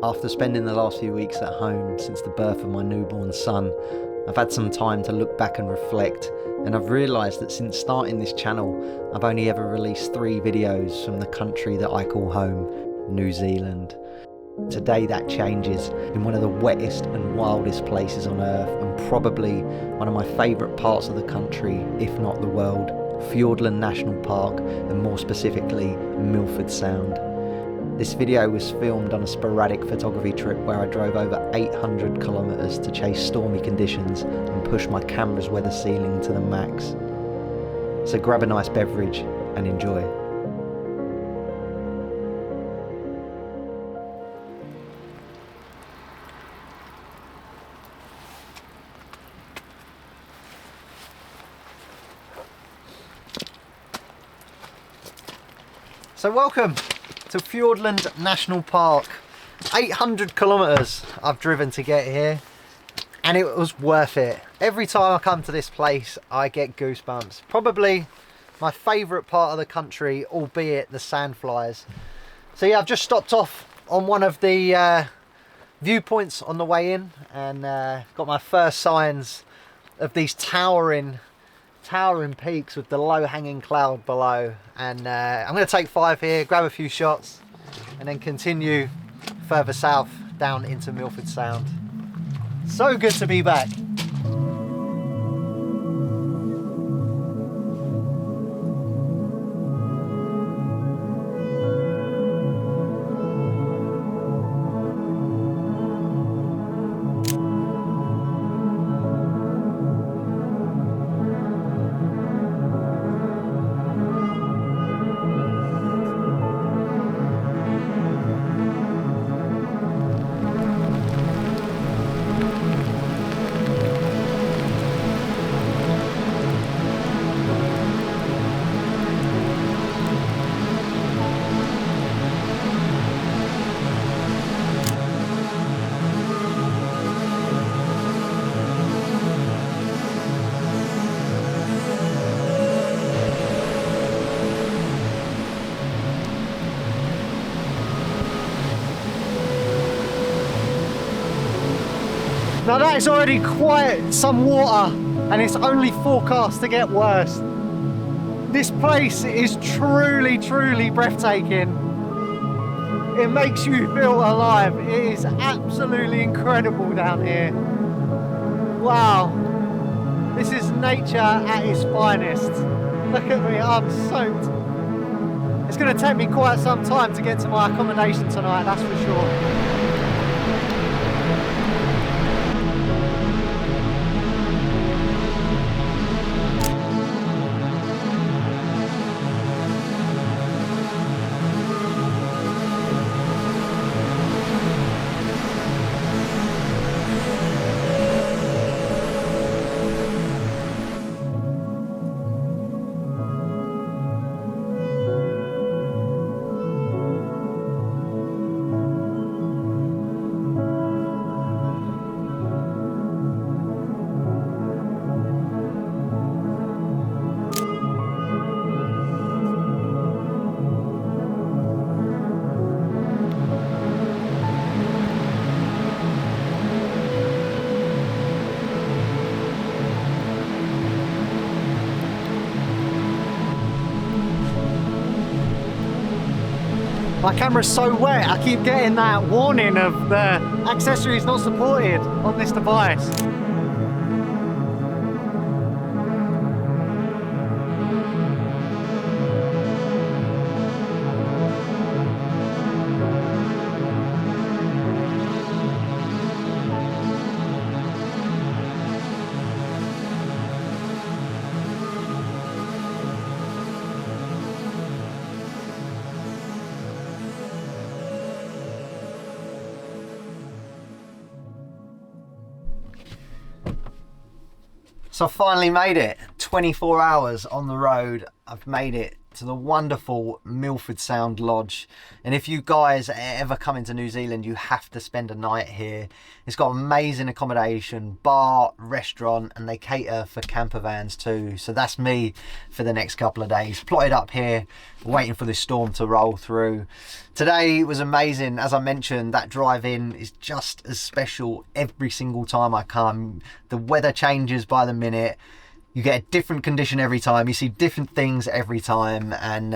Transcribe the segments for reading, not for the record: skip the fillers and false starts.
After spending the last few weeks at home since the birth of my newborn son, I've had some time to look back and reflect, and I've realised that since starting this channel, I've only ever released 3 videos from the country that I call home, New Zealand. Today that changes in one of the wettest and wildest places on earth, and probably one of my favourite parts of the country, if not the world, Fiordland National Park, and more specifically Milford Sound. This video was filmed on a sporadic photography trip where I drove over 800 kilometres to chase stormy conditions and push my camera's weather ceiling to the max. So grab a nice beverage and enjoy. So welcome to Fjordland National Park. 800 kilometres I've driven to get here, and it was worth it. Every time I come to this place I get goosebumps. Probably my favourite part of the country, albeit the sandflies. So yeah, I've just stopped off on one of the viewpoints on the way in, and got my first signs of these towering peaks with the low-hanging cloud below, and I'm going to take 5 here, grab a few shots, and then continue further south down into Milford Sound. So good to be back. Now that is already quite some water, and it's only forecast to get worse. This place is truly breathtaking. It makes you feel alive. It is absolutely incredible down here. Wow, this is nature at its finest. Look at me, I'm soaked. It's going to take me quite some time to get to my accommodation tonight, that's for sure. My camera's so wet, I keep getting that warning of the accessories not supported on this device. So I finally made it. 24 hours on the road. I've made it to the wonderful Milford Sound Lodge. And if you guys ever come into New Zealand, you have to spend a night here. It's got amazing accommodation, bar, restaurant, and they cater for camper vans too. So that's me for the next couple of days, plotted up here, waiting for this storm to roll through. Today was amazing. As I mentioned, that drive in is just as special every single time I come. The weather changes by the minute. You get a different condition every time. You see different things every time. And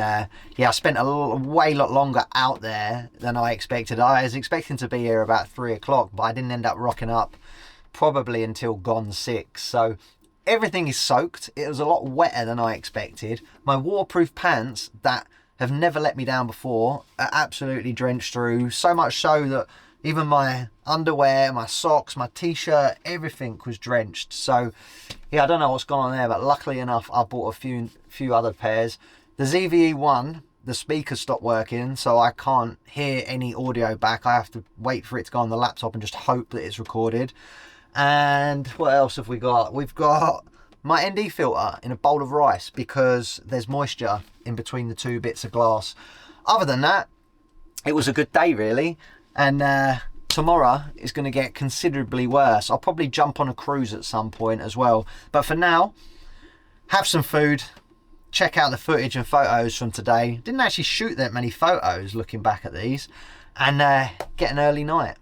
yeah, I spent a way lot longer out there than I expected. I was expecting to be here about 3 o'clock, but I didn't end up rocking up probably until gone 6. So everything is soaked. It was a lot wetter than I expected. My waterproof pants that have never let me down before are absolutely drenched through. So much so that even my underwear, my socks, my t-shirt, everything was drenched. So yeah, I don't know what's gone on there, but luckily enough, I bought a few other pairs. The ZVE1, the speakers stopped working, so I can't hear any audio back. I have to wait for it to go on the laptop and just hope that it's recorded. And what else have we got? We've got my ND filter in a bowl of rice because there's moisture in between the two bits of glass. Other than that, it was a good day really. And tomorrow is going to get considerably worse. I'll probably jump on a cruise at some point as well. But for now, have some food, check out the footage and photos from today. Didn't actually shoot that many photos looking back at these. And get an early night.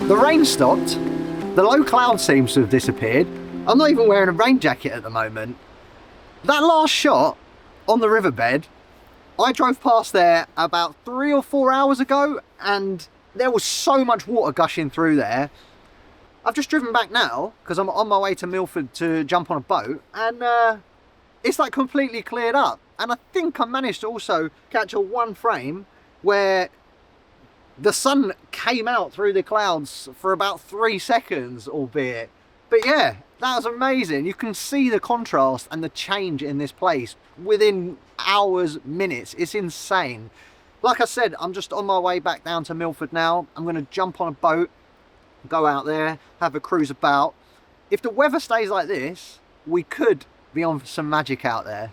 The rain stopped, the low cloud seems to have disappeared. I'm not even wearing a rain jacket at the moment. That last shot on the riverbed, I drove past there about 3 or 4 hours ago and there was so much water gushing through there. I've just driven back now because I'm on my way to Milford to jump on a boat and it's like completely cleared up. And I think I managed to also catch a one frame where the sun came out through the clouds for about 3 seconds, albeit. But yeah, that was amazing. You can see the contrast and the change in this place within hours, minutes. It's insane. Like I said, I'm just on my way back down to Milford now. I'm going to jump on a boat, go out there, have a cruise about. If the weather stays like this, we could be on some magic out there.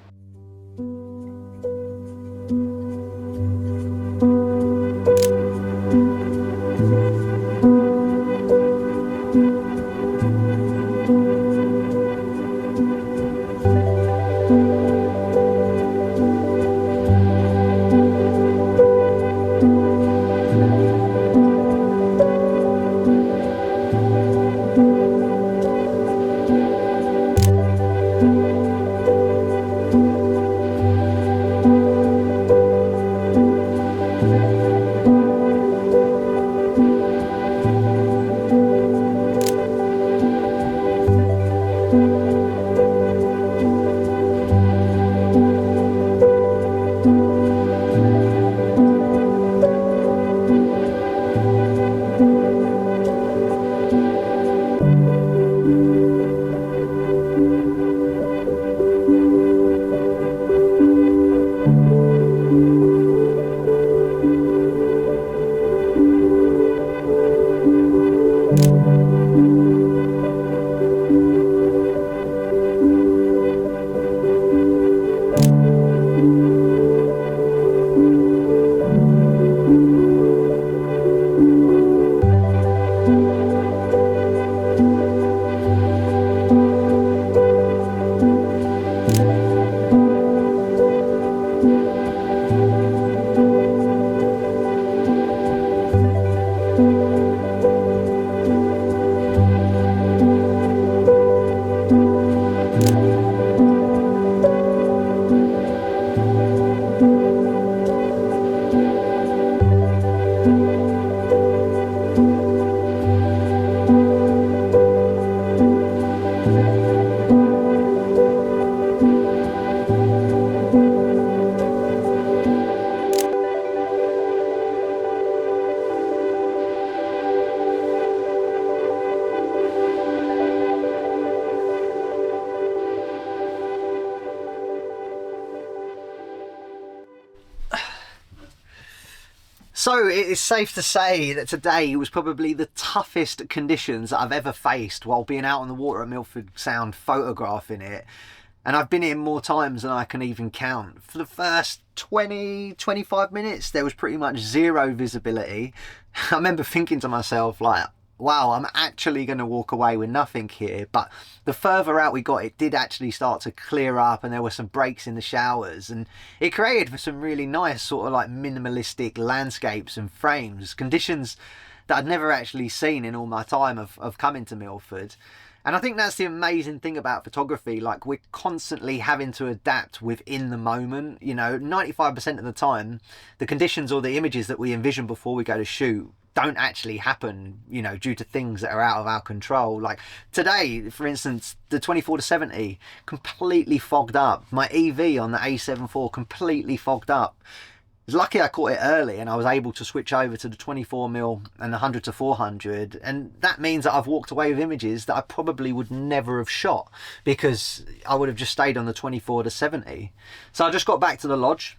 So it is safe to say that today was probably the toughest conditions that I've ever faced while being out on the water at Milford Sound photographing it. And I've been here more times than I can even count. For the first 20-25 minutes, there was pretty much zero visibility. I remember thinking to myself, like, wow, I'm actually going to walk away with nothing here. But the further out we got, it did actually start to clear up, and there were some breaks in the showers, and it created some really nice sort of like minimalistic landscapes and frames, conditions that I'd never actually seen in all my time of coming to Milford. And I think that's the amazing thing about photography. Like, we're constantly having to adapt within the moment. You know, 95% of the time, the conditions or the images that we envision before we go to shoot don't actually happen, you know, due to things that are out of our control. Like today, for instance, the 24-70 completely fogged up. My EV on the A7 IV completely fogged up. It's lucky I caught it early and I was able to switch over to the 24mm and the 100-400, and that means that I've walked away with images that I probably would never have shot because I would have just stayed on the 24-70. So I just got back to the lodge,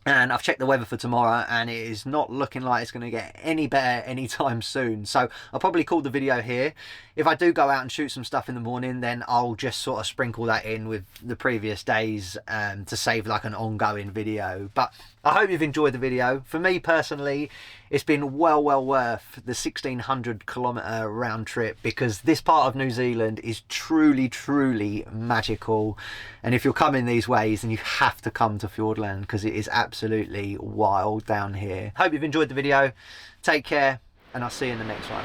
and I've checked the weather for tomorrow, and it is not looking like it's going to get any better anytime soon. So I'll probably call the video here. If I do go out and shoot some stuff in the morning, then I'll just sort of sprinkle that in with the previous days to save like an ongoing video. But I hope you've enjoyed the video. For me personally, it's been well worth the 1,600-kilometre round trip, because this part of New Zealand is truly magical. And if you're coming these ways, then you have to come to Fjordland, because it is absolutely wild down here. Hope you've enjoyed the video. Take care, and I'll see you in the next one.